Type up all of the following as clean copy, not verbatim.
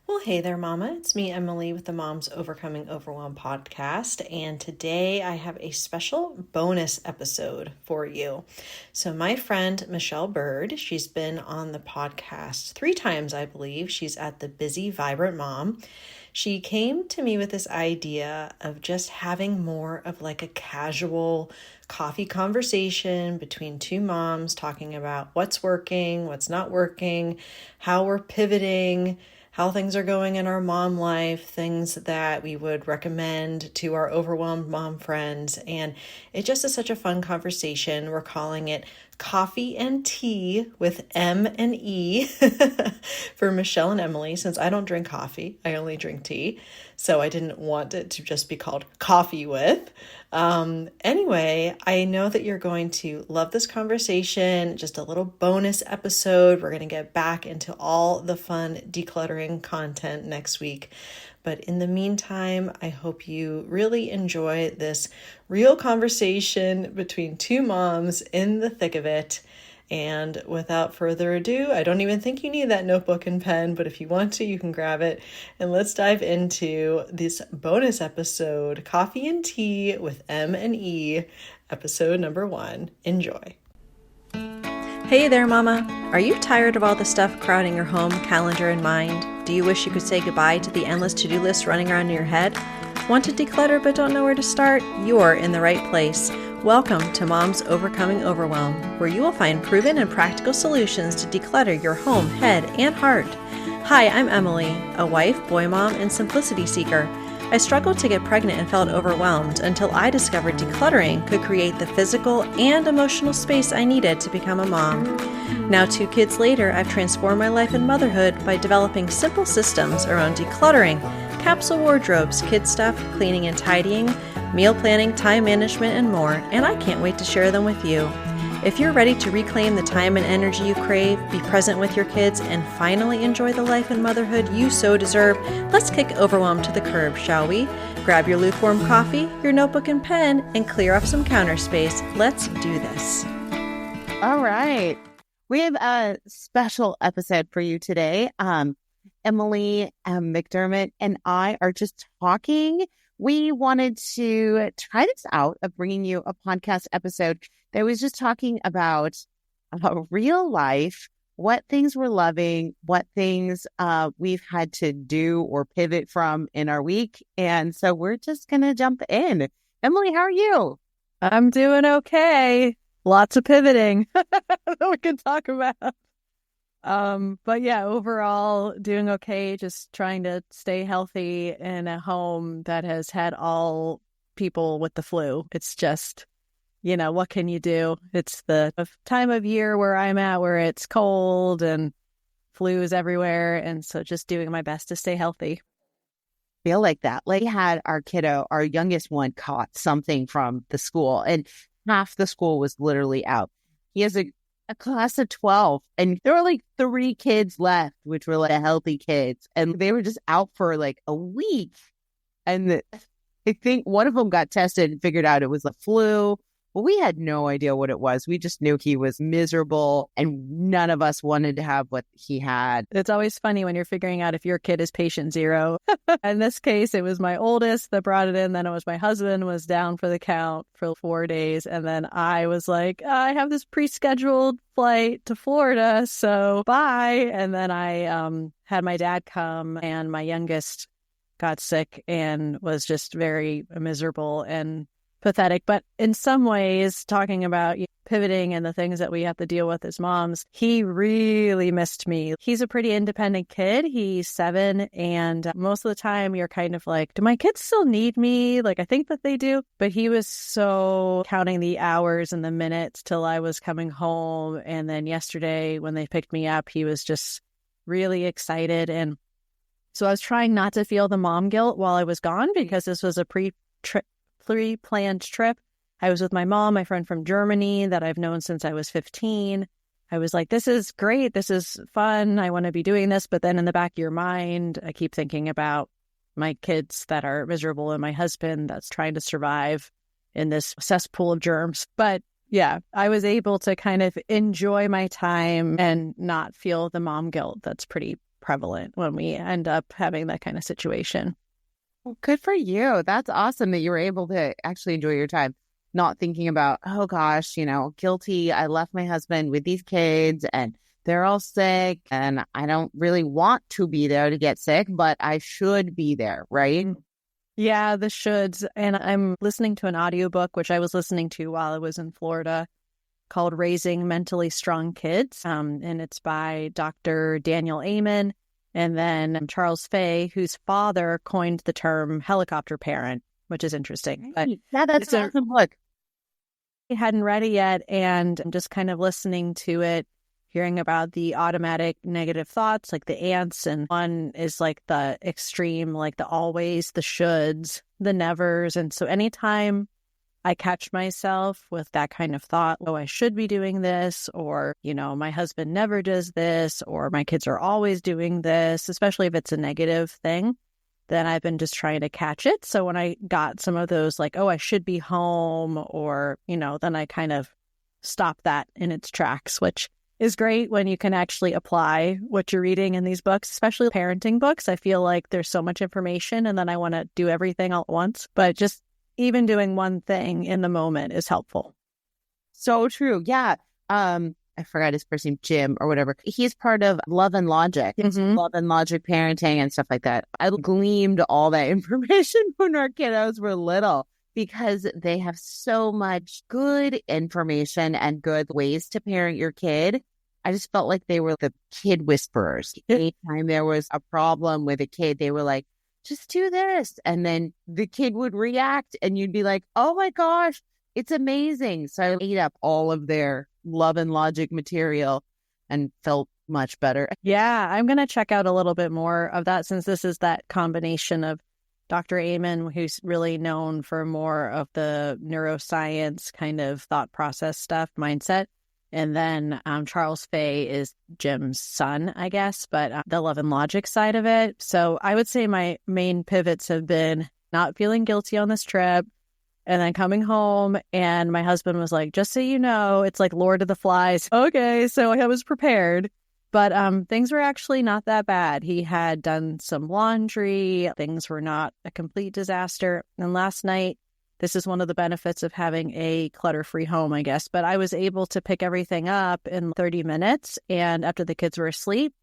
Well, hey there, Mama. It's me, Emily, with the Moms Overcoming Overwhelm podcast. And today I have a special bonus episode for you. So, my friend, Michelle Byrd, she's been on the podcast 3 times, I believe. She's at the Busy Vibrant Mom. She came to me with this idea of just having more of like a casual coffee conversation between two moms talking about what's working, what's not working, how we're pivoting, how things are going in our mom life, things that we would recommend to our overwhelmed mom friends. And it just is such a fun conversation. We're calling it Coffee and Tea with M and E for Michelle and Emily, since I don't drink coffee, I only drink tea. So I didn't want it to just be called Coffee with. Anyway, I know that you're going to love this conversation. Just a little bonus episode. We're going to get back into all the fun decluttering content next week. But in the meantime, I hope you really enjoy this real conversation between two moms in the thick of it. And without further ado, I don't even think you need that notebook and pen, but if you want to, you can grab it. And let's dive into this bonus episode, Coffee and Tea with M and E, episode number 1. Enjoy. Hey there, Mama. Are you tired of all the stuff crowding your home, calendar, and mind? Do you wish you could say goodbye to the endless to-do list running around in your head? Want to declutter but don't know where to start? You're in the right place. Welcome to Moms Overcoming Overwhelm, where you will find proven and practical solutions to declutter your home, head, and heart. Hi, I'm Emily, a wife, boy mom, and simplicity seeker. I struggled to get pregnant and felt overwhelmed until I discovered decluttering could create the physical and emotional space I needed to become a mom. Now, 2 kids later, I've transformed my life and motherhood by developing simple systems around decluttering, capsule wardrobes, kid stuff, cleaning and tidying, meal planning, time management, and more, and I can't wait to share them with you. If you're ready to reclaim the time and energy you crave, be present with your kids, and finally enjoy the life and motherhood you so deserve, let's kick overwhelm to the curb, shall we? Grab your lukewarm coffee, your notebook and pen, and clear up some counter space. Let's do this. All right. We have a special episode for you today. Emily McDermott and I are just talking. We wanted to try this out of bringing you a podcast episode that was just talking about real life, what things we're loving, what things we've had to do or pivot from in our week. And so we're just going to jump in. Emily, how are you? I'm doing okay. Lots of pivoting that we can talk about. But yeah, overall doing okay. Just trying to stay healthy in a home that has had all people with the flu. It's just, what can you do? It's the time of year where I'm at where it's cold and flu is everywhere. And so just doing my best to stay healthy. Feel like that. Like had our kiddo, our youngest one, caught something from the school and half the school was literally out. He has a class of 12 and there were like 3 kids left, which were like healthy kids. And they were just out for like a week. And I think one of them got tested and figured out it was the flu. But we had no idea what it was. We just knew he was miserable and none of us wanted to have what he had. It's always funny when you're figuring out if your kid is patient zero. In this case, it was my oldest that brought it in. Then it was my husband was down for the count for 4 days. And then I was like, I have this pre-scheduled flight to Florida, so bye. And then I had my dad come and my youngest got sick and was just very miserable and pathetic. But in some ways, talking about pivoting and the things that we have to deal with as moms, he really missed me. He's a pretty independent kid. He's 7. And most of the time you're kind of like, do my kids still need me? Like, I think that they do. But he was so counting the hours and the minutes till I was coming home. And then yesterday when they picked me up, he was just really excited. And so I was trying not to feel the mom guilt while I was gone because this was a pre-planned trip. I was with my mom, my friend from Germany that I've known since I was 15. I was like, this is great. This is fun. I want to be doing this. But then in the back of your mind, I keep thinking about my kids that are miserable and my husband that's trying to survive in this cesspool of germs. But yeah, I was able to kind of enjoy my time and not feel the mom guilt that's pretty prevalent when we end up having that kind of situation. Well, good for you. That's awesome that you were able to actually enjoy your time, not thinking about, oh gosh, guilty. I left my husband with these kids and they're all sick and I don't really want to be there to get sick, but I should be there, right? Yeah, the shoulds. And I'm listening to an audiobook, which I was listening to while I was in Florida, called Raising Mentally Strong Kids. And it's by Dr. Daniel Amen. And then Charles Fay, whose father coined the term helicopter parent, which is interesting. But yeah, that's an awesome book. I hadn't read it yet, and I'm just kind of listening to it, hearing about the automatic negative thoughts, like the ants, and one is like the extreme, like the always, the shoulds, the nevers. And so anytime I catch myself with that kind of thought, oh, I should be doing this, or, my husband never does this, or my kids are always doing this, especially if it's a negative thing, then I've been just trying to catch it. So when I got some of those, like, oh, I should be home, or, then I kind of stop that in its tracks, which is great when you can actually apply what you're reading in these books, especially parenting books. I feel like there's so much information and then I want to do everything all at once, but just even doing one thing in the moment is helpful. So true. Yeah. I forgot his first name, Jim or whatever. He's part of Love and Logic. Mm-hmm. Love and Logic parenting and stuff like that. I gleaned all that information when our kiddos were little because they have so much good information and good ways to parent your kid. I just felt like they were the kid whisperers. Anytime there was a problem with a kid, they were like, just do this. And then the kid would react and you'd be like, oh my gosh, it's amazing. So I ate up all of their Love and Logic material and felt much better. Yeah, I'm going to check out a little bit more of that since this is that combination of Dr. Amen, who's really known for more of the neuroscience kind of thought process stuff, mindset. And then Charles Fay is Jim's son, I guess, but the Love and Logic side of it. So I would say my main pivots have been not feeling guilty on this trip and then coming home. And my husband was like, just so you know, it's like Lord of the Flies. Okay, so I was prepared. But things were actually not that bad. He had done some laundry. Things were not a complete disaster. And last night, this is one of the benefits of having a clutter-free home, I guess. But I was able to pick everything up in 30 minutes and after the kids were asleep.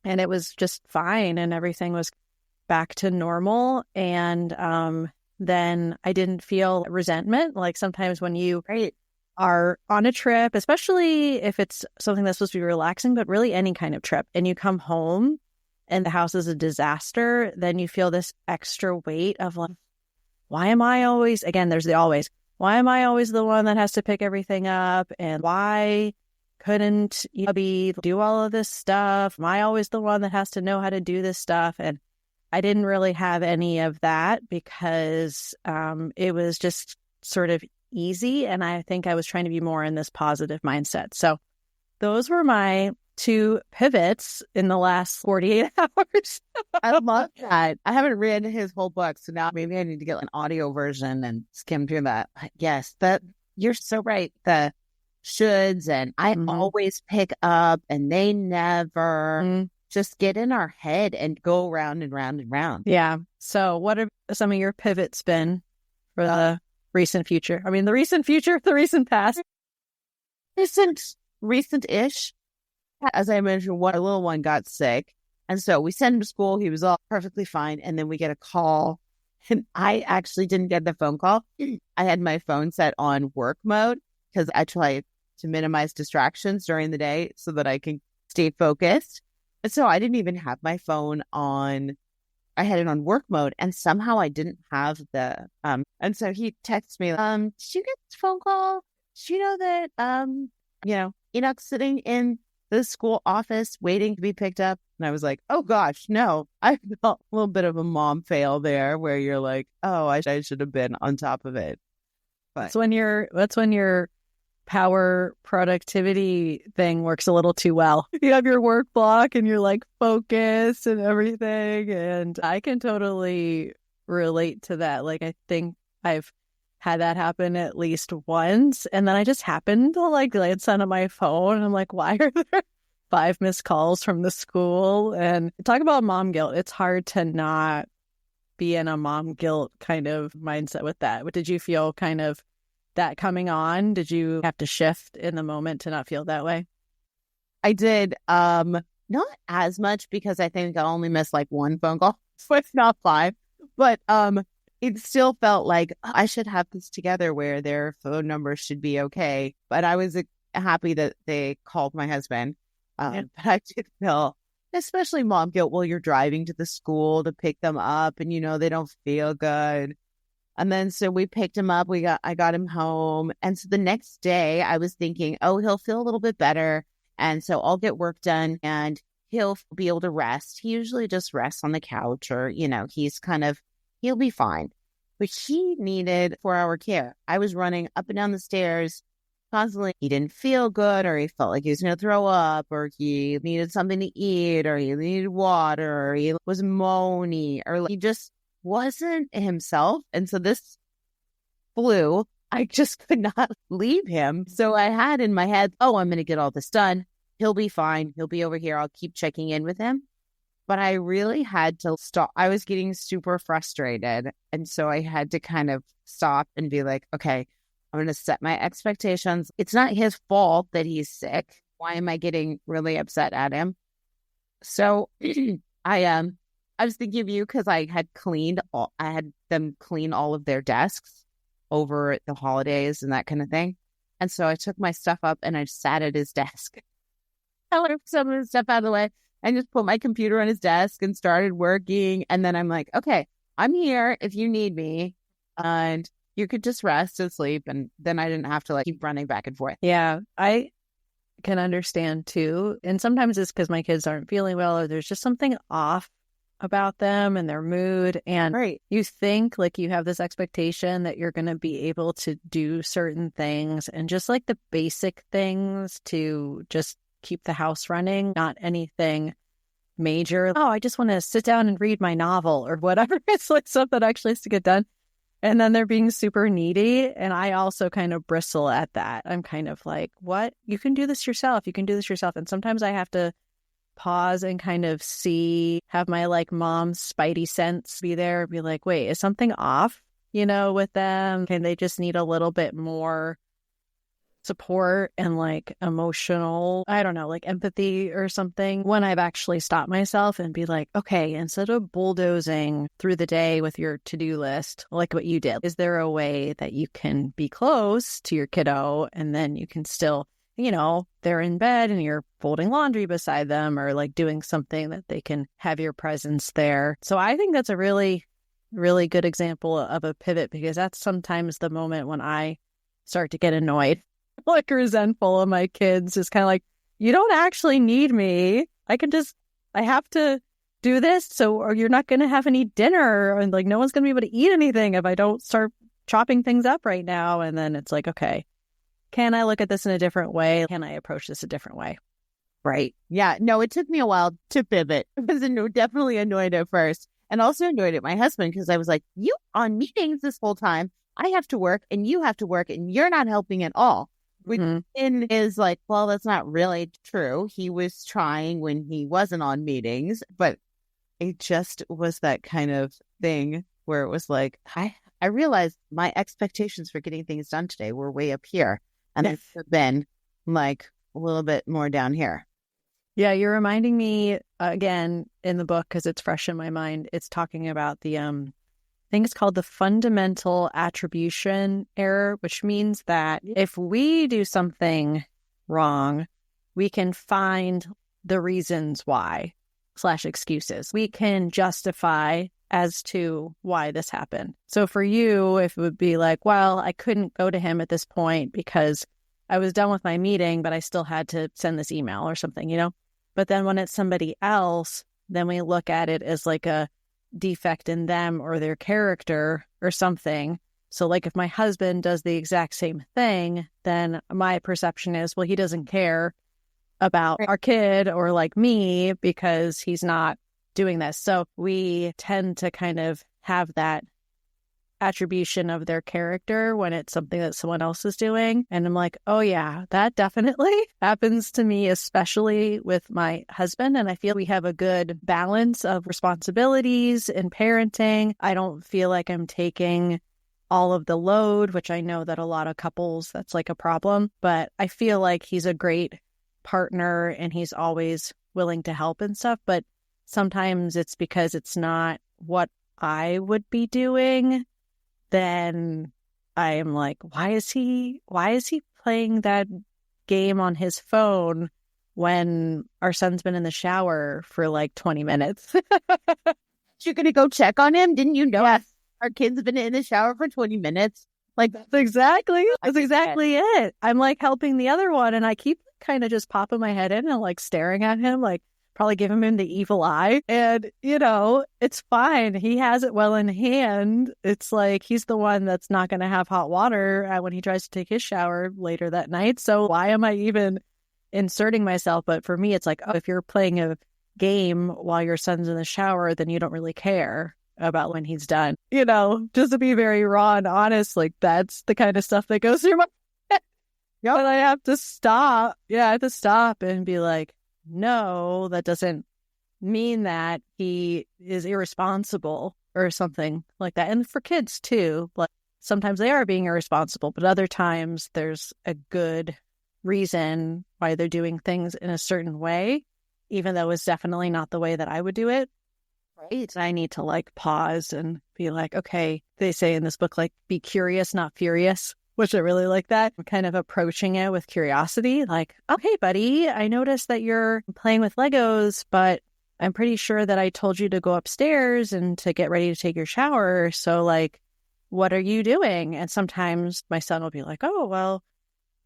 And it was just fine. And everything was back to normal. And then I didn't feel resentment. Like sometimes when you are on a trip, especially if it's something that's supposed to be relaxing, but really any kind of trip, and you come home and the house is a disaster, then you feel this extra weight of like, why am I always, again, there's the always, why am I always the one that has to pick everything up? And why couldn't you do all of this stuff? Am I always the one that has to know how to do this stuff? And I didn't really have any of that because it was just sort of easy. And I think I was trying to be more in this positive mindset. So those were my two pivots in the last 48 hours. I love that. I haven't read his whole book, so now maybe I need to get an audio version and skim through that. Yes, but you're so right. The shoulds and I always pick up and they never just get in our head and go round and round and round. Yeah. So what are some of your pivots been for the recent future? I mean, the recent future, the recent past. Recent-ish. As I mentioned, our little one got sick. And so we sent him to school. He was all perfectly fine. And then we get a call. And I actually didn't get the phone call. I had my phone set on work mode because I try to minimize distractions during the day so that I can stay focused. And so I didn't even have my phone on. I had it on work mode. And somehow I didn't have the... And so he texts me, did you get this phone call? Did you know that, Enoch's sitting in the school office waiting to be picked up? And I was like, oh gosh, no. I felt a little bit of a mom fail there where you're like, oh, I should have been on top of it. But that's when your power productivity thing works a little too well. You have your work block and you're like focused and everything. And I can totally relate to that. Like, I think I've had that happen at least once. And then I just happened to glance down at my phone and I'm like, why are there 5 missed calls from the school. And talk about mom guilt. It's hard to not be in a mom guilt kind of mindset with that. But did you feel kind of that coming on? Did you have to shift in the moment to not feel that way? I did. Not as much because I think I only missed like one phone call, so it's not 5. But it still felt like I should have this together where their phone numbers should be okay. But I was happy that they called my husband. But I did feel, especially mom guilt while you're driving to the school to pick them up and, they don't feel good. And then so we picked him up. I got him home. And so the next day I was thinking, oh, he'll feel a little bit better. And so I'll get work done and he'll be able to rest. He usually just rests on the couch or, he'll be fine. But he needed 4-hour care. I was running up and down the stairs constantly. He didn't feel good, or he felt like he was going to throw up, or he needed something to eat, or he needed water, or he was moany, or he just wasn't himself. And so this flew. I just could not leave him. So I had in my head, oh, I'm going to get all this done. He'll be fine. He'll be over here. I'll keep checking in with him. But I really had to stop. I was getting super frustrated. And so I had to kind of stop and be like, okay, I'm going to set my expectations. It's not his fault that he's sick. Why am I getting really upset at him? So I was thinking of you because I had them clean all of their desks over the holidays and that kind of thing. And so I took my stuff up and I sat at his desk. I let some of his stuff out of the way and just put my computer on his desk and started working. And then I'm like, okay, I'm here if you need me. And you could just rest and sleep. And then I didn't have to keep running back and forth. Yeah, I can understand too. And sometimes it's because my kids aren't feeling well or there's just something off about them and their mood. And you think you have this expectation that you're going to be able to do certain things and just the basic things to just keep the house running, not anything major. Oh, I just want to sit down and read my novel or whatever. It's stuff that actually has to get done. And then they're being super needy. And I also kind of bristle at that. I'm kind of like, what? You can do this yourself. You can do this yourself. And sometimes I have to pause and kind of have my mom spidey sense be there, be like, wait, is something off, with them? Can they just need a little bit more support and emotional, I don't know, empathy or something, when I've actually stopped myself and be like, okay, instead of bulldozing through the day with your to-do list, like what you did, is there a way that you can be close to your kiddo and then you can still, they're in bed and you're folding laundry beside them or doing something that they can have your presence there. So I think that's a really, really good example of a pivot, because that's sometimes the moment when I start to get annoyed, resentful of my kids. It's kind of you don't actually need me. I have to do this. Or you're not going to have any dinner, and no one's going to be able to eat anything if I don't start chopping things up right now. And then it's okay, can I look at this in a different way? Can I approach this a different way? Right. Yeah. No, it took me a while to pivot. I was definitely annoyed at first, and also annoyed at my husband because I was like, you on meetings this whole time. I have to work and you have to work and you're not helping at all. Which is well, that's not really true. He was trying when he wasn't on meetings, but it just was that kind of thing where it was I realized my expectations for getting things done today were way up here. And it should have been a little bit more down here. Yeah, you're reminding me again in the book, because it's fresh in my mind. It's talking about the I think it's called the fundamental attribution error, which means that if we do something wrong, we can find the reasons why / excuses. We can justify as to why this happened. So for you, if it would be well, I couldn't go to him at this point because I was done with my meeting, but I still had to send this email or something, But then when it's somebody else, then we look at it as a defect in them or their character or something. So if my husband does the exact same thing, then my perception is, well, he doesn't care about our kid or me because he's not doing this. So we tend to kind of have that attribution of their character when it's something that someone else is doing. And I'm like, oh yeah, that definitely happens to me, especially with my husband. And I feel we have a good balance of responsibilities in parenting. I don't feel like I'm taking all of the load, which I know that a lot of couples, that's like a problem. But I feel like he's a great partner and he's always willing to help and stuff. But sometimes it's because it's not what I would be doing. Then I am like, why is he playing that game on his phone when our son's been in the shower for like 20 minutes? You're going to go check on him? Didn't you know our kid's been in the shower for 20 minutes? Like, that's exactly it. I'm like helping the other one and I keep kind of just popping my head in and like staring at him, like probably giving him the evil eye. And, it's fine. He has it well in hand. It's like he's the one that's not going to have hot water when he tries to take his shower later that night. So why am I even inserting myself? But for me, it's like, oh, if you're playing a game while your son's in the shower, then you don't really care about when he's done. Just to be very raw and honest, like that's the kind of stuff that goes through my head. Yep. And I have to stop. Yeah, I have to stop and be like, no, that doesn't mean that he is irresponsible or something like that. And for kids too, like sometimes they are being irresponsible, but other times there's a good reason why they're doing things in a certain way, even though it's definitely not the way that I would do it. Right. I need to like pause and be like, okay, they say in this book, like, be curious, not furious. Which I really like that. I'm kind of approaching it with curiosity. Like, oh, hey, buddy, I noticed that you're playing with Legos, but I'm pretty sure that I told you to go upstairs and to get ready to take your shower. So, like, what are you doing? And sometimes my son will be like, oh, well,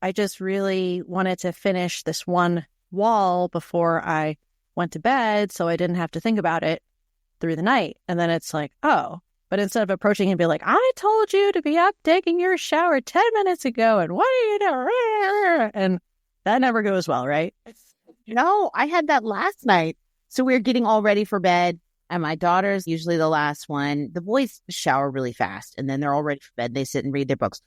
I just really wanted to finish this one wall before I went to bed so I didn't have to think about it through the night. And then it's like, oh. But instead of approaching and be like, I told you to be up taking your shower 10 minutes ago, and what are you doing? And that never goes well, right? No, I had that last night. So we were getting all ready for bed, and my daughter's usually the last one. The boys shower really fast, and then they're all ready for bed. They sit and read their books.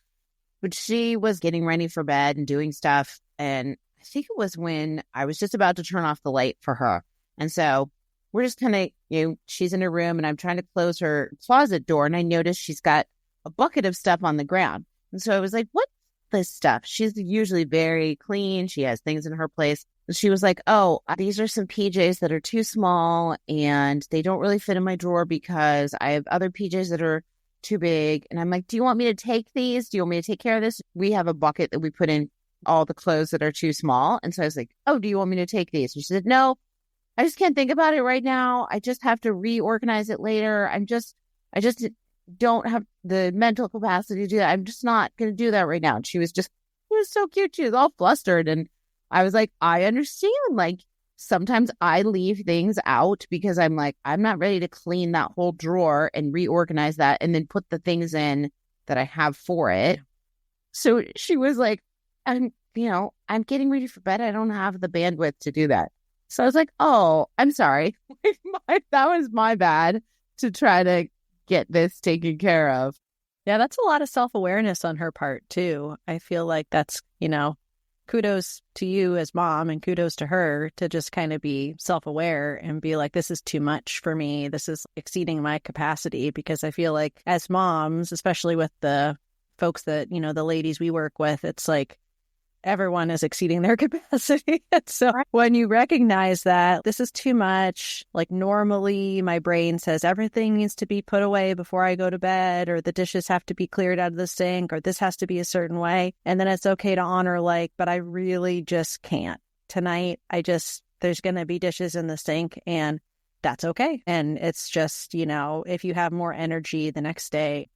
But she was getting ready for bed and doing stuff, and I think it was when I was just about to turn off the light for her. And so we're just kind of, she's in her room and I'm trying to close her closet door. And I noticed she's got a bucket of stuff on the ground. And so I was like, what's this stuff? She's usually very clean. She has things in her place. And she was like, oh, these are some PJs that are too small and they don't really fit in my drawer because I have other PJs that are too big. And I'm like, do you want me to take these? Do you want me to take care of this? We have a bucket that we put in all the clothes that are too small. And so I was like, oh, do you want me to take these? And she said, no. I just can't think about it right now. I just have to reorganize it later. I just don't have the mental capacity to do that. I'm just not going to do that right now. And it was so cute. She was all flustered. And I was like, I understand. Like sometimes I leave things out because I'm like, I'm not ready to clean that whole drawer and reorganize that and then put the things in that I have for it. So she was like, I'm getting ready for bed. I don't have the bandwidth to do that. So I was like, oh, I'm sorry. That was my bad to try to get this taken care of. Yeah, that's a lot of self-awareness on her part, too. I feel like that's, kudos to you as mom and kudos to her to just kind of be self-aware and be like, this is too much for me. This is exceeding my capacity, because I feel like as moms, especially with the folks that, the ladies we work with, it's like, everyone is exceeding their capacity. So when you recognize that this is too much, like normally my brain says everything needs to be put away before I go to bed, or the dishes have to be cleared out of the sink, or this has to be a certain way. And then it's okay to honor but I really just can't. Tonight, there's going to be dishes in the sink and that's okay. And it's just, if you have more energy the next day.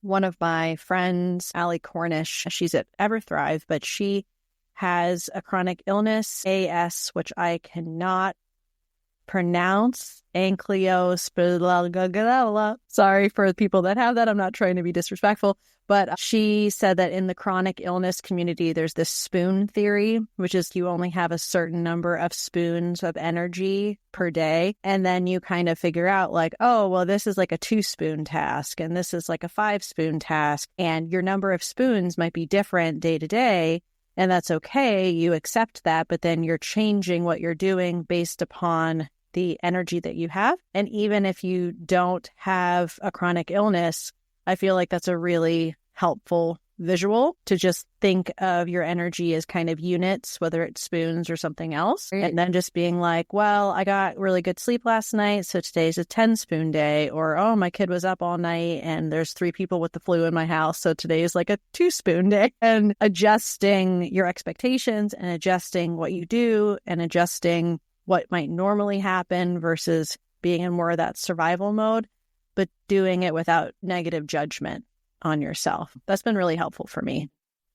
One of my friends, Allie Cornish, she's at EverThrive, but she has a chronic illness, AS, which I cannot pronounce ankylospadial. Sorry for the people that have that. I'm not trying to be disrespectful. But she said that in the chronic illness community, there's this spoon theory, which is you only have a certain number of spoons of energy per day. And then you kind of figure out like, oh, well, this is like a 2-spoon task and this is like a 5-spoon task. And your number of spoons might be different day to day. And that's okay. You accept that. But then you're changing what you're doing based upon the energy that you have. And even if you don't have a chronic illness, I feel like that's a really helpful visual to just think of your energy as kind of units, whether it's spoons or something else. Right. And then just being like, well, I got really good sleep last night, so today's a 10-spoon day. Or, oh, my kid was up all night and there's 3 people with the flu in my house, so today is like a 2-spoon day. And adjusting your expectations and adjusting what you do and adjusting what might normally happen versus being in more of that survival mode, but doing it without negative judgment on yourself. That's been really helpful for me.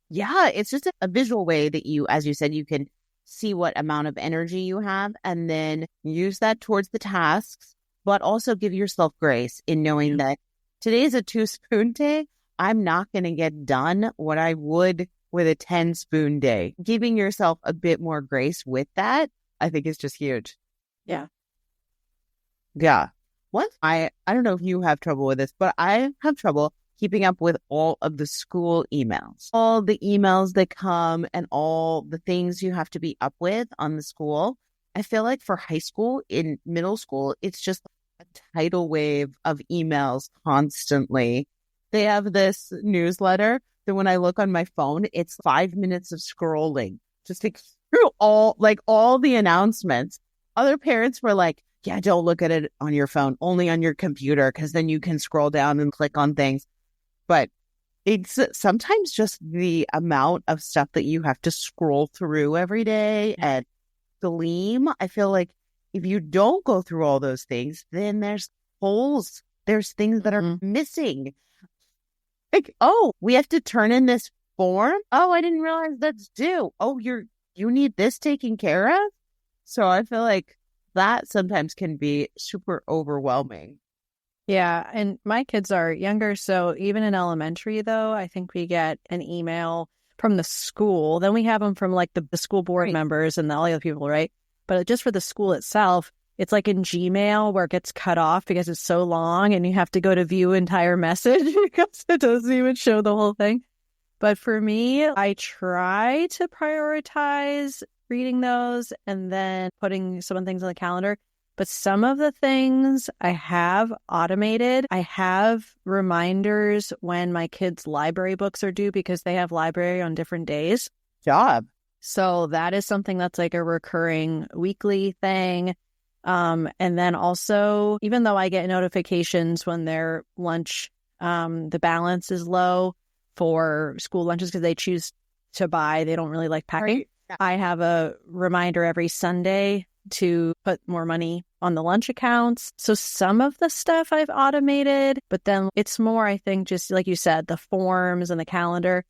Yeah, it's just a visual way that you, as you said, you can see what amount of energy you have and then use that towards the tasks, but also give yourself grace in knowing that today is a 2-spoon day. I'm not going to get done what I would with a 10-spoon day. Giving yourself a bit more grace with that, I think is just huge. Yeah. Yeah. I don't know if you have trouble with this, but I have trouble keeping up with all of the school emails. All the emails that come and all the things you have to be up with on the school. I feel like for high school, in middle school, it's just a tidal wave of emails constantly. They have this newsletter that when I look on my phone, it's 5 minutes of scrolling just through all the announcements. Other parents were like, yeah, don't look at it on your phone, only on your computer, because then you can scroll down and click on things. But it's sometimes just the amount of stuff that you have to scroll through every day and gleam. I feel like if you don't go through all those things, then there's holes. There's things that are missing. Like, oh, we have to turn in this form. Oh, I didn't realize that's due. Oh, you need this taken care of. So I feel like that sometimes can be super overwhelming. Yeah. And my kids are younger. So even in elementary, though, I think we get an email from the school. Then we have them from like the school board members and all the other people, right? But just for the school itself, it's like in Gmail where it gets cut off because it's so long and you have to go to view entire message because it doesn't even show the whole thing. But for me, I try to prioritize reading those and then putting some things on the calendar. But some of the things I have automated. I have reminders when my kids' library books are due because they have library on different days. Job. So that is something that's like a recurring weekly thing. And then also, even though I get notifications when their lunch, the balance is low for school lunches because they choose to buy, they don't really like packing. Right. Yeah. I have a reminder every Sunday to put more money on the lunch accounts. So some of the stuff I've automated, but then it's more, I think, just like you said, the forms and the calendar.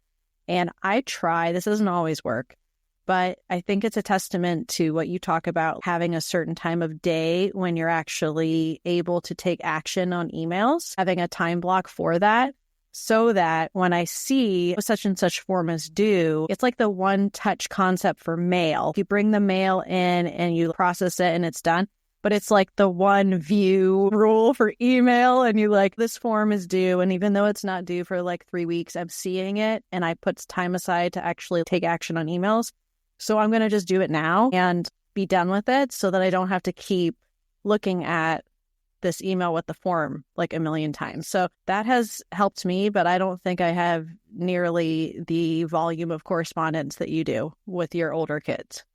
And I try, this doesn't always work, but I think it's a testament to what you talk about, having a certain time of day when you're actually able to take action on emails, having a time block for that. So that when I see such and such form is due, it's like the one touch concept for mail. You bring the mail in and you process it and it's done. But it's like the one view rule for email. And you like, this form is due. And even though it's not due for like 3 weeks, I'm seeing it. And I put time aside to actually take action on emails. So I'm going to just do it now and be done with it so that I don't have to keep looking at this email with the form like a million times. So that has helped me, but I don't think I have nearly the volume of correspondence that you do with your older kids.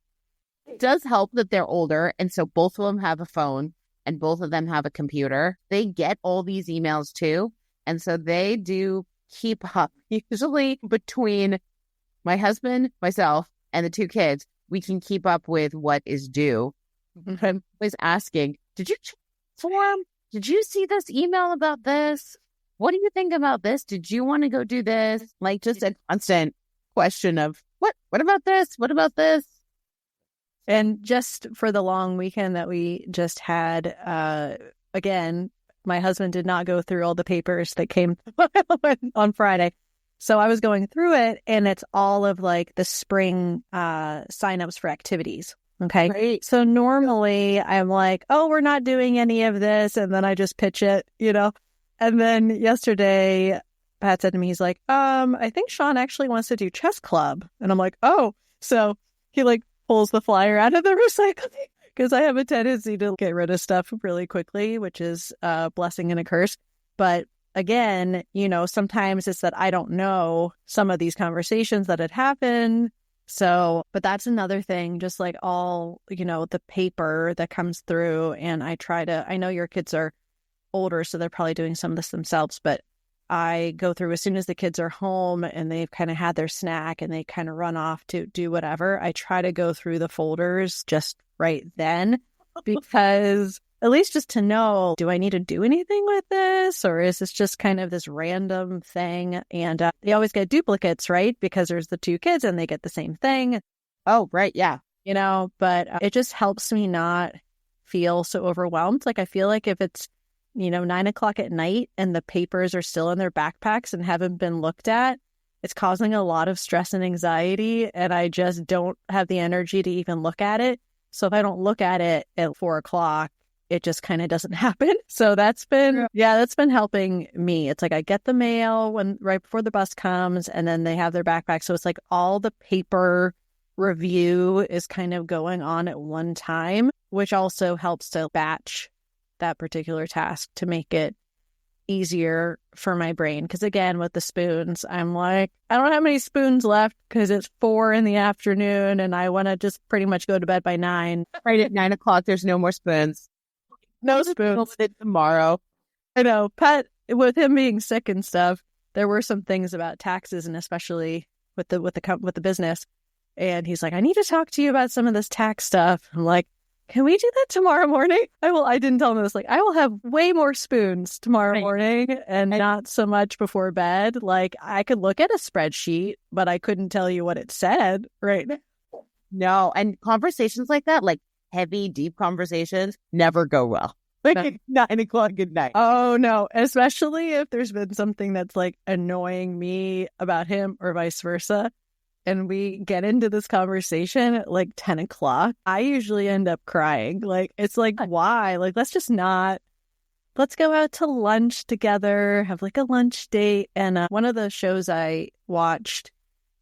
It does help that they're older. And so both of them have a phone and both of them have a computer. They get all these emails too. And so they do keep up. Usually between my husband, myself, and the 2 kids, we can keep up with what is due. I'm always asking, did you form? Did you see this email about this? What do you think about this? Did you want to go do this? Like just a constant question of what about this? What about this? And just for the long weekend that we just had, again, my husband did not go through all the papers that came on Friday. So I was going through it, and it's all of like the spring signups for activities. Okay. Great. So normally I'm like, oh, we're not doing any of this. And then I just pitch it, And then yesterday, Pat said to me, he's like, I think Sean actually wants to do chess club. And I'm like, oh. So he like pulls the flyer out of the recycling because I have a tendency to get rid of stuff really quickly, which is a blessing and a curse. But again, sometimes it's that I don't know some of these conversations that had happened. So, but that's another thing, just like all, the paper that comes through. And I know your kids are older, so they're probably doing some of this themselves, but I go through as soon as the kids are home and they've kind of had their snack and they kind of run off to do whatever. I try to go through the folders just right then because at least just to know, do I need to do anything with this? Or is this just kind of this random thing? And they always get duplicates, right? Because there's the two kids and they get the same thing. Oh, right. Yeah. But it just helps me not feel so overwhelmed. Like I feel like if it's, 9:00 at night and the papers are still in their backpacks and haven't been looked at, it's causing a lot of stress and anxiety. And I just don't have the energy to even look at it. So if I don't look at it at 4:00, it just kind of doesn't happen. So that's been helping me. It's like I get the mail right before the bus comes and then they have their backpack. So it's like all the paper review is kind of going on at one time, which also helps to batch that particular task to make it easier for my brain. Because again, with the spoons, I'm like, I don't have many spoons left because it's 4 p.m. and I want to just pretty much go to bed by 9. Right at 9:00, there's no more spoons. No spoons. Tomorrow. I know. Pat, with him being sick and stuff, there were some things about taxes and especially with the business. And he's like, I need to talk to you about some of this tax stuff. I'm like, can we do that tomorrow morning? I didn't tell him this. Like, I will have way more spoons tomorrow morning and not so much before bed. Like, I could look at a spreadsheet, but I couldn't tell you what it said, right? No. And conversations like that, like heavy, deep conversations, never go well. Like at 9:00 at night. Oh, no. Especially if there's been something that's like annoying me about him or vice versa. And we get into this conversation at like 10:00, I usually end up crying. Like, it's like, why? Like, let's go out to lunch together, have like a lunch date. And one of the shows I watched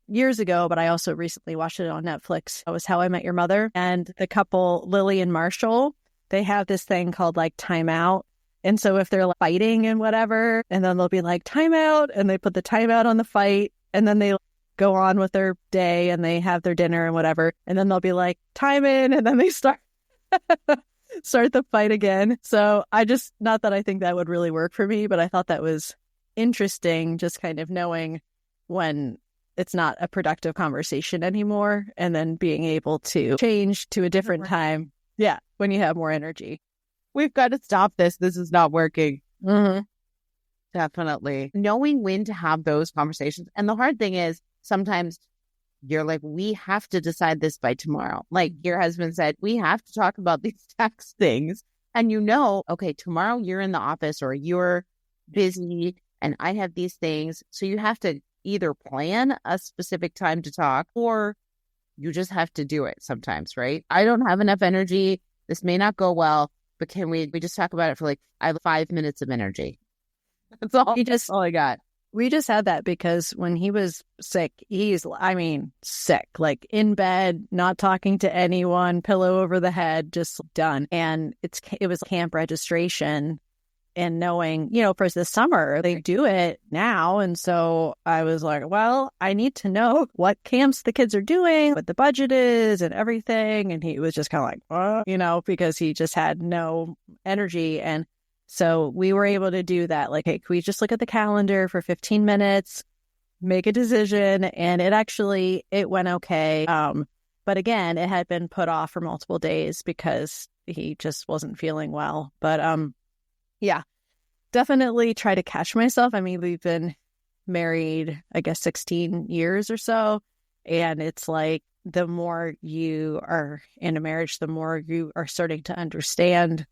years ago, but I also recently watched it on Netflix, was How I Met Your Mother. And the couple, Lily and Marshall, they have this thing called like timeout. And so if they're like, fighting and whatever, and then they'll be like timeout, and they put the timeout on the fight, and then they go on with their day and they have their dinner and whatever. And then they'll be like, time in, and then they start the fight again. So not that I think that would really work for me, but I thought that was interesting, just kind of knowing when it's not a productive conversation anymore and then being able to change to a different time. Yeah. When you have more energy. We've got to stop this. This is not working. Mm-hmm. Definitely. Knowing when to have those conversations. And the hard thing is, sometimes you're like, we have to decide this by tomorrow. Like your husband said, we have to talk about these tax things. And okay, tomorrow you're in the office or you're busy and I have these things. So you have to either plan a specific time to talk or you just have to do it sometimes, right? I don't have enough energy. This may not go well, but can we just talk about it for like, I have 5 minutes of energy. That's all I got. We just had that because when he was sick, sick, like in bed, not talking to anyone, pillow over the head, just done. And it was camp registration and knowing, for the summer, they do it now. And so I was like, well, I need to know what camps the kids are doing, what the budget is and everything. And he was just kind of like, because he just had no energy. And so we were able to do that. Like, hey, can we just look at the calendar for 15 minutes, make a decision? And it went okay. But again, it had been put off for multiple days because he just wasn't feeling well. But yeah, definitely try to catch myself. I mean, we've been married, I guess, 16 years or so. And it's like the more you are in a marriage, the more you are starting to understand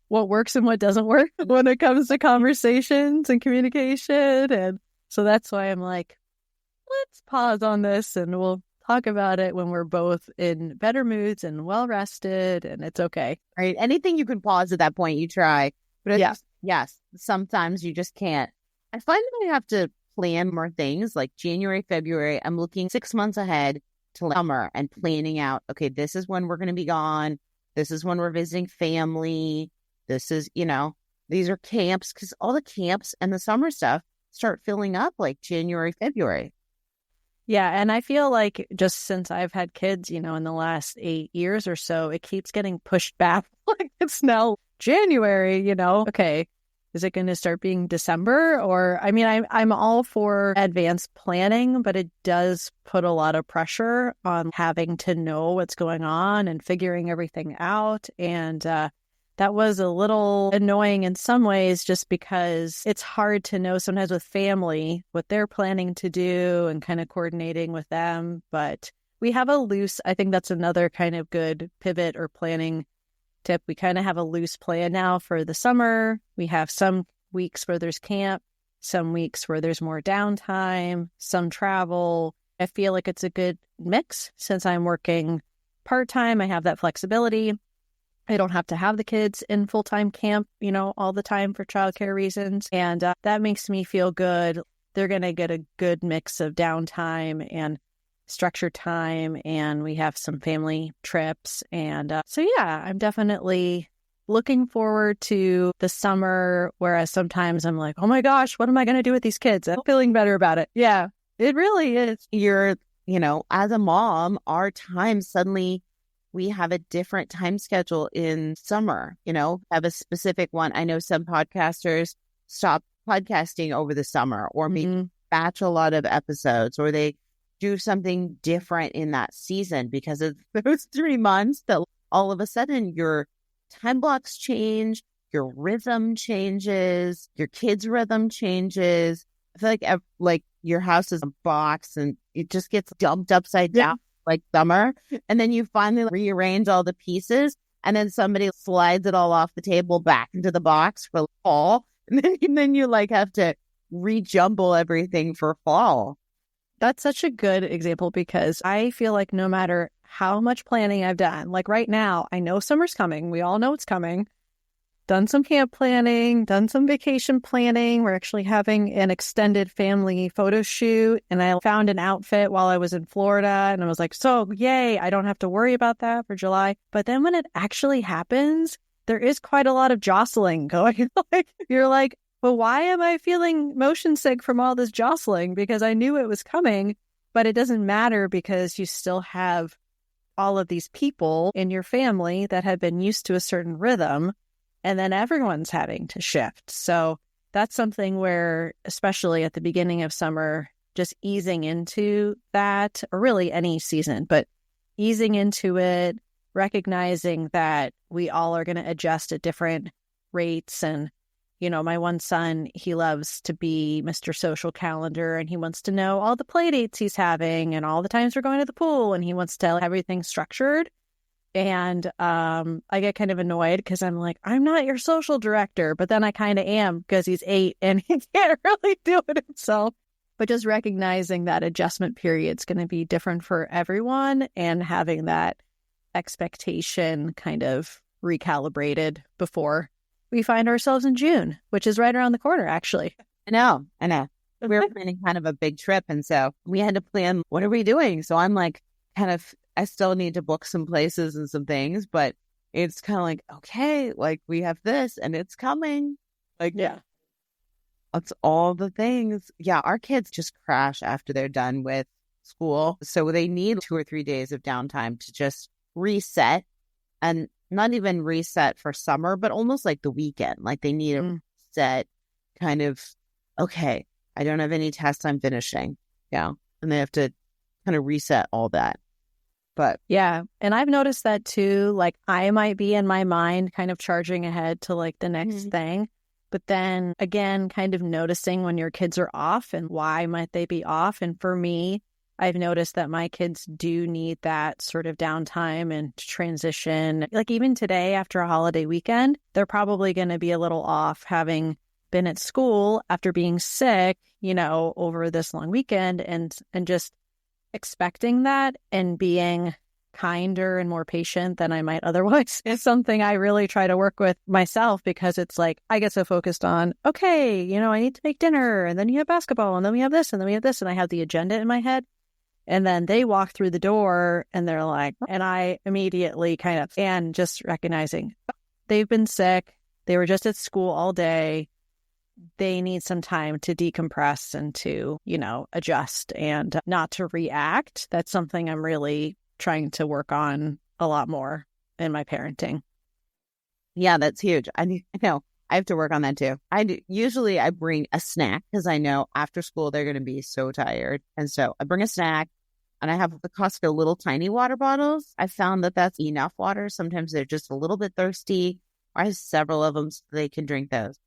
what works and what doesn't work when it comes to conversations and communication. And so that's why I'm like, let's pause on this and we'll talk about it when we're both in better moods and well rested, and it's okay. Right. Anything you can pause at that point, you try. But yes, sometimes you just can't. I find that I have to plan more things like January, February. I'm looking 6 months ahead to summer and planning out, okay, this is when we're going to be gone. This is when we're visiting family. This is, these are camps, because all the camps and the summer stuff start filling up like January, February. Yeah. And I feel like just since I've had kids, in the last 8 years or so, it keeps getting pushed back. Like it's now January, okay, is it going to start being December? Or, I mean, I'm all for advanced planning, but it does put a lot of pressure on having to know what's going on and figuring everything out. And, that was a little annoying in some ways, just because it's hard to know sometimes with family what they're planning to do and kind of coordinating with them. But we have I think that's another kind of good pivot or planning tip. We kind of have a loose plan now for the summer. We have some weeks where there's camp, some weeks where there's more downtime, some travel. I feel like it's a good mix since I'm working part-time. I have that flexibility. I don't have to have the kids in full-time camp, all the time for childcare reasons. And that makes me feel good. They're going to get a good mix of downtime and structured time. And we have some family trips. And so, yeah, I'm definitely looking forward to the summer. Whereas sometimes I'm like, oh my gosh, what am I going to do with these kids? I'm feeling better about it. Yeah, it really is. You're, as a mom, our time suddenly, we have a different time schedule in summer, have a specific one. I know some podcasters stop podcasting over the summer or maybe batch a lot of episodes, or they do something different in that season because of those 3 months that all of a sudden your time blocks change, your rhythm changes, your kids' rhythm changes. I feel like your house is a box and it just gets dumped upside down. Like summer, and then you finally rearrange all the pieces, and then somebody slides it all off the table back into the box for fall, and then you have to rejumble everything for fall. That's such a good example, because I feel like no matter how much planning I've done, like right now, I know summer's coming. We all know it's coming. Done some camp planning, done some vacation planning. We're actually having an extended family photo shoot, and I found an outfit while I was in Florida, and I was like, so yay, I don't have to worry about that for July. But then when it actually happens, there is quite a lot of jostling going. You're like, well, why am I feeling motion sick from all this jostling? Because I knew it was coming, but it doesn't matter because you still have all of these people in your family that have been used to a certain rhythm. And then everyone's having to shift. So that's something where, especially at the beginning of summer, just easing into that, or really any season, but easing into it, recognizing that we all are going to adjust at different rates. And, my one son, he loves to be Mr. Social Calendar, and he wants to know all the play dates he's having and all the times we're going to the pool, and he wants to have everything structured. And I get kind of annoyed because I'm like, I'm not your social director, but then I kind of am because he's 8 and he can't really do it himself. But just recognizing that adjustment period is going to be different for everyone, and having that expectation kind of recalibrated before we find ourselves in June, which is right around the corner, actually. I know. We were planning kind of a big trip, and so we had to plan, what are we doing? So I'm like, I still need to book some places and some things, but it's kind of like, okay, like we have this and it's coming. Like, yeah, it's all the things. Yeah, our kids just crash after they're done with school. So they need 2 or 3 days of downtime to just reset, and not even reset for summer, but almost like the weekend. Like they need a reset kind of, okay, I don't have any tests I'm finishing. Yeah. And they have to kind of reset all that. But yeah. And I've noticed that too. Like I might be in my mind kind of charging ahead to like the next thing. But then again, kind of noticing when your kids are off and why might they be off. And for me, I've noticed that my kids do need that sort of downtime and transition. Like even today after a holiday weekend, they're probably going to be a little off having been at school after being sick, over this long weekend and just expecting that and being kinder and more patient than I might otherwise is something I really try to work with myself, because it's like I get so focused on, okay, I need to make dinner, and then you have basketball, and then we have this, and then we have this, and I have the agenda in my head. And then they walk through the door and they're like, and I immediately and just recognizing they've been sick. They were just at school all day. They need some time to decompress and to, adjust and not to react. That's something I'm really trying to work on a lot more in my parenting. Yeah, that's huge. I know I have to work on that too. Usually I bring a snack because I know after school they're going to be so tired. And so I bring a snack, and I have the Costco little tiny water bottles. I found that that's enough water. Sometimes they're just a little bit thirsty. I have several of them so they can drink those.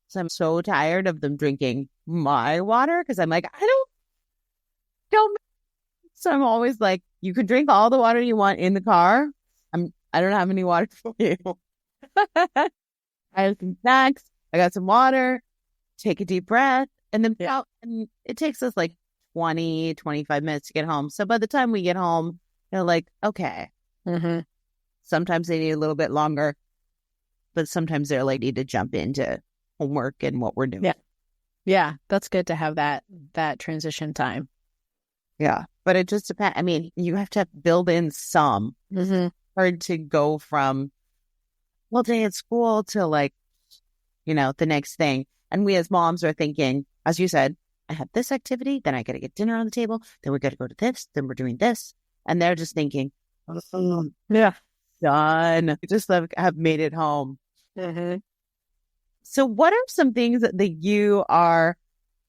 So I'm so tired of them drinking my water because I'm like, don't. So I'm always like, you can drink all the water you want in the car. I don't have any water for you. I have some snacks. I got some water. Take a deep breath. And then and it takes us like 20, 25 minutes to get home. So by the time we get home, they're like, okay. Mm-hmm. Sometimes they need a little bit longer, but sometimes they're like, need to jump into homework and what we're doing. Yeah. Yeah. That's good to have that transition time. Yeah. But it just depends. I mean, you have to build in some. Mm-hmm. Hard to go from all day at school to like, the next thing. And we as moms are thinking, as you said, I have this activity, then I got to get dinner on the table, then we got to go to this, then we're doing this. And they're just thinking, yeah, done. We just have made it home. Mm-hmm. So what are some things that you are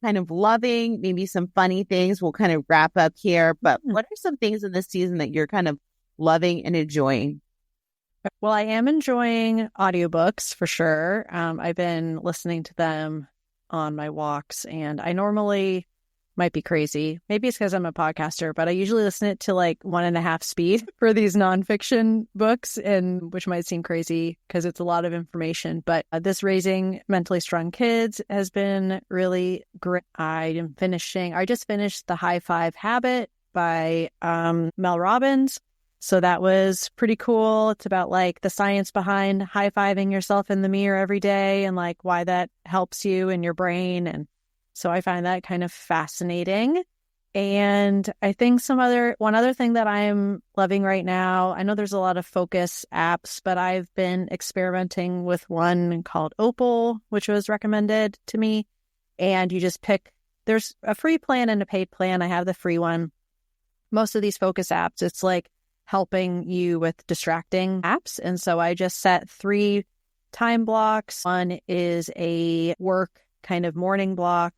kind of loving? Maybe some funny things. We'll kind of wrap up here. But what are some things in this season that you're kind of loving and enjoying? Well, I am enjoying audiobooks for sure. I've been listening to them on my walks, and I normally might be crazy. Maybe it's because I'm a podcaster, but I usually listen it to like 1.5 speed for these nonfiction books, and which might seem crazy because it's a lot of information. But this Raising Mentally Strong Kids has been really great. I just finished The High Five Habit by Mel Robbins. So that was pretty cool. It's about like the science behind high-fiving yourself in the mirror every day and like why that helps you and your brain. And so I find that kind of fascinating. And I think one other thing that I'm loving right now, I know there's a lot of focus apps, but I've been experimenting with one called Opal, which was recommended to me. And you just there's a free plan and a paid plan. I have the free one. Most of these focus apps, it's like helping you with distracting apps. And so I just set 3 time blocks. One is a work kind of morning block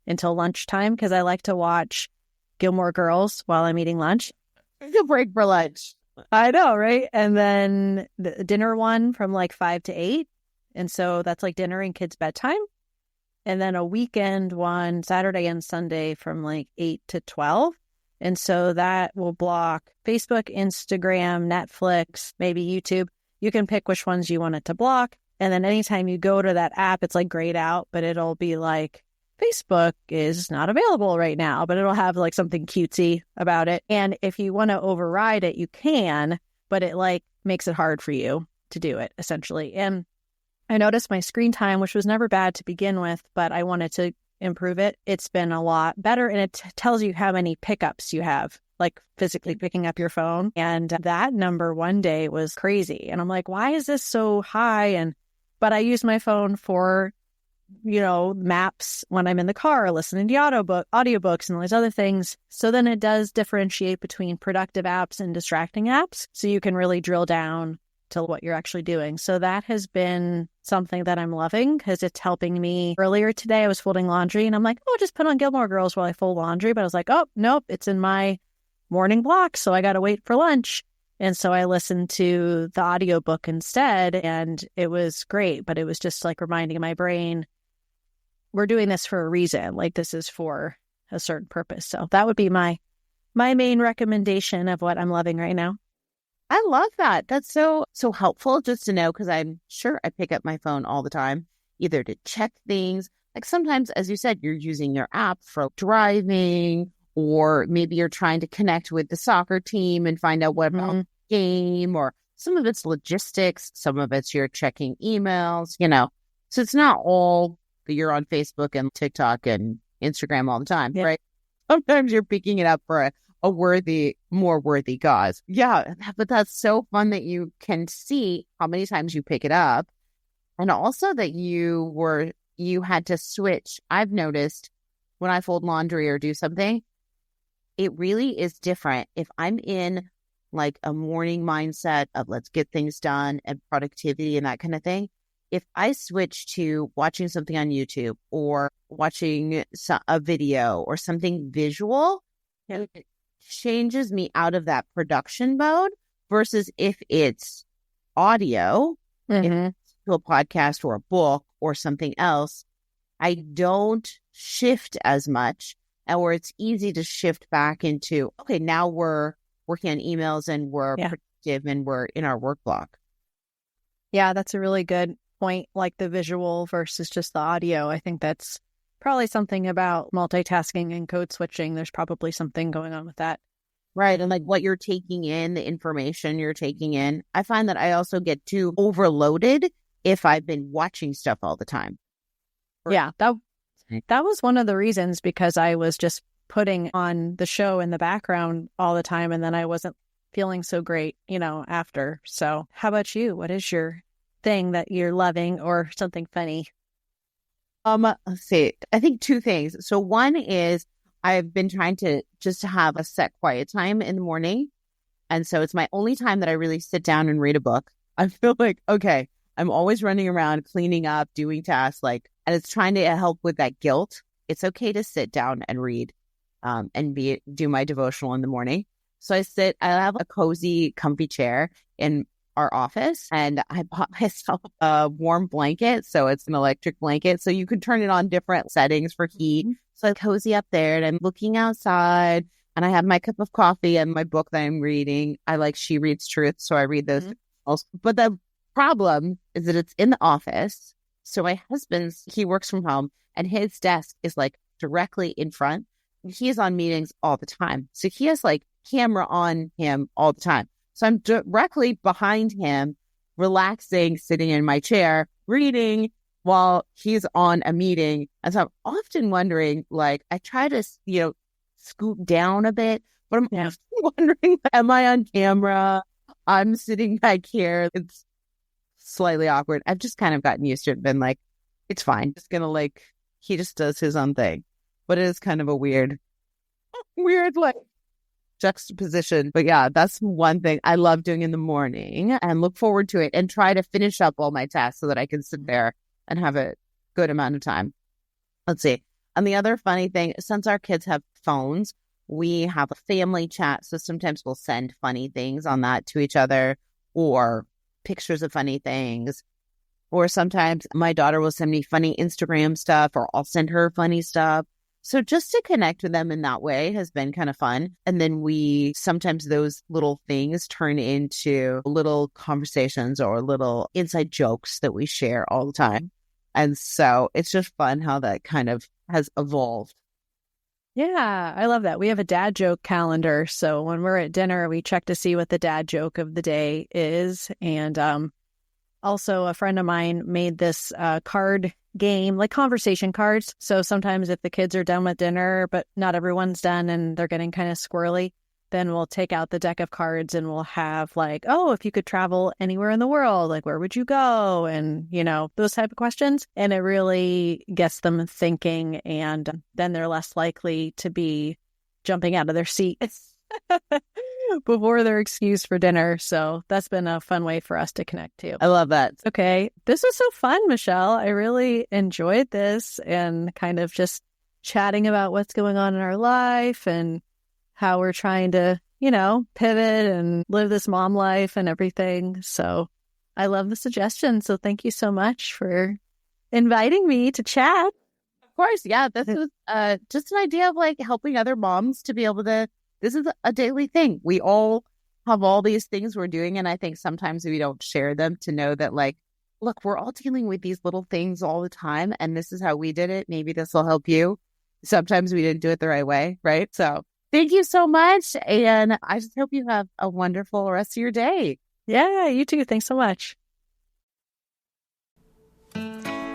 until lunchtime, because I like to watch Gilmore Girls while I'm eating lunch. It's a break for lunch. I know, right? And then the dinner one from like 5 to 8. And so that's like dinner and kids' bedtime. And then a weekend one, Saturday and Sunday from like 8 to 12. And so that will block Facebook, Instagram, Netflix, maybe YouTube. You can pick which ones you want it to block. And then anytime you go to that app, it's like grayed out, but it'll be like, Facebook is not available right now, but it'll have like something cutesy about it. And if you want to override it, you can, but it like makes it hard for you to do it essentially. And I noticed my screen time, which was never bad to begin with, but I wanted to improve it. It's been a lot better, and it tells you how many pickups you have, like physically picking up your phone. And that number one day was crazy. And I'm like, why is this so high? But I use my phone for, maps when I'm in the car, listening to audiobooks and all these other things. So then it does differentiate between productive apps and distracting apps. So you can really drill down to what you're actually doing. So that has been something that I'm loving, because it's helping me. Earlier today, I was folding laundry and I'm like, just put on Gilmore Girls while I fold laundry. But I was like, oh, nope, it's in my morning block. So I got to wait for lunch. And so I listened to the audiobook instead, and it was great. But it was just like reminding my brain, we're doing this for a reason. Like this is for a certain purpose. So that would be my my main recommendation of what I'm loving right now. I love that. That's so helpful just to know, because I'm sure I pick up my phone all the time, either to check things. Like sometimes, as you said, you're using your app for driving, or maybe you're trying to connect with the soccer team and find out what about the game, or some of it's logistics, some of it's you're checking emails, So it's not all that you're on Facebook and TikTok and Instagram all the time, right? Sometimes you're picking it up for a more worthy cause. Yeah, but that's so fun that you can see how many times you pick it up, and also that you had to switch. I've noticed when I fold laundry or do something, it really is different if I'm in like a morning mindset of let's get things done and productivity and that kind of thing. If I switch to watching something on YouTube or watching a video or something visual, it changes me out of that production mode, versus if it's audio, if it's to a podcast or a book or something else, I don't shift as much, or it's easy to shift back into, okay, now we're working on emails and we're productive and we're in our work block. Yeah, that's a really good point, like the visual versus just the audio. I think that's probably something about multitasking and code switching. There's probably something going on with that. Right. And like what you're taking in, the information you're taking in. I find that I also get too overloaded if I've been watching stuff all the time. Yeah, that was one of the reasons, because I was just putting on the show in the background all the time, and then I wasn't feeling so great, after. So how about you? What is your thing that you're loving, or something funny? Let's see. I think two things. So one is I've been trying to just have a set quiet time in the morning. And so it's my only time that I really sit down and read a book. I feel like, okay, I'm always running around, cleaning up, doing tasks, and it's trying to help with that guilt. It's okay to sit down and read, and do my devotional in the morning. So I have a cozy, comfy chair in our office, and I bought myself a warm blanket. So it's an electric blanket. So you can turn it on different settings for heat. So I cozy up there, and I'm looking outside, and I have my cup of coffee and my book that I'm reading. I like She Reads Truth. So I read those. But the problem is that it's in the office. So my he works from home, and his desk is like directly in front. He is on meetings all the time. So he has like camera on him all the time. So I'm directly behind him, relaxing, sitting in my chair, reading while he's on a meeting. And so I'm often wondering, I try to, scoot down a bit, but I'm often wondering, am I on camera? I'm sitting back here. It's slightly awkward. I've just kind of gotten used to it, been like, it's fine. Just gonna he just does his own thing. But it is kind of a weird juxtaposition. But yeah, that's one thing I love doing in the morning and look forward to it and try to finish up all my tasks so that I can sit there and have a good amount of time. Let's see. And the other funny thing, since our kids have phones, we have a family chat. So sometimes we'll send funny things on that to each other, or pictures of funny things. Or sometimes my daughter will send me funny Instagram stuff, or I'll send her funny stuff. So just to connect with them in that way has been kind of fun. And then sometimes those little things turn into little conversations or little inside jokes that we share all the time. And so it's just fun how that kind of has evolved. Yeah, I love that. We have a dad joke calendar. So when we're at dinner, we check to see what the dad joke of the day is. And also, a friend of mine made this card game, like conversation cards. So sometimes if the kids are done with dinner, but not everyone's done and they're getting kind of squirrely, then we'll take out the deck of cards and we'll have if you could travel anywhere in the world, where would you go? And, those type of questions. And it really gets them thinking, and then they're less likely to be jumping out of their seats before they're excused for dinner. So that's been a fun way for us to connect too. I love that. Okay. This was so fun, Michelle. I really enjoyed this, and kind of just chatting about what's going on in our life and how we're trying to, pivot and live this mom life and everything. So I love the suggestion. So thank you so much for inviting me to chat. Of course. Yeah. This was just an idea of helping other moms to be able to this is a daily thing. We all have all these things we're doing. And I think sometimes we don't share them to know that like, look, we're all dealing with these little things all the time. And this is how we did it. Maybe this will help you. Sometimes we didn't do it the right way, right? So thank you so much. And I just hope you have a wonderful rest of your day. Yeah, you too. Thanks so much.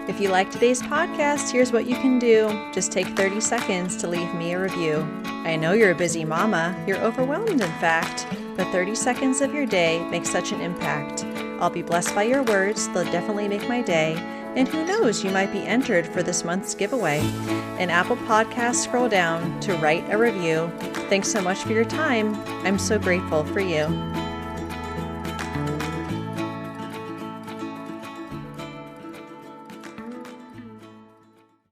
If you like today's podcast, here's what you can do. Just take 30 seconds to leave me a review. I know you're a busy mama. You're overwhelmed, in fact. But 30 seconds of your day makes such an impact. I'll be blessed by your words. They'll definitely make my day. And who knows, you might be entered for this month's giveaway. In Apple Podcasts, scroll down to write a review. Thanks so much for your time. I'm so grateful for you.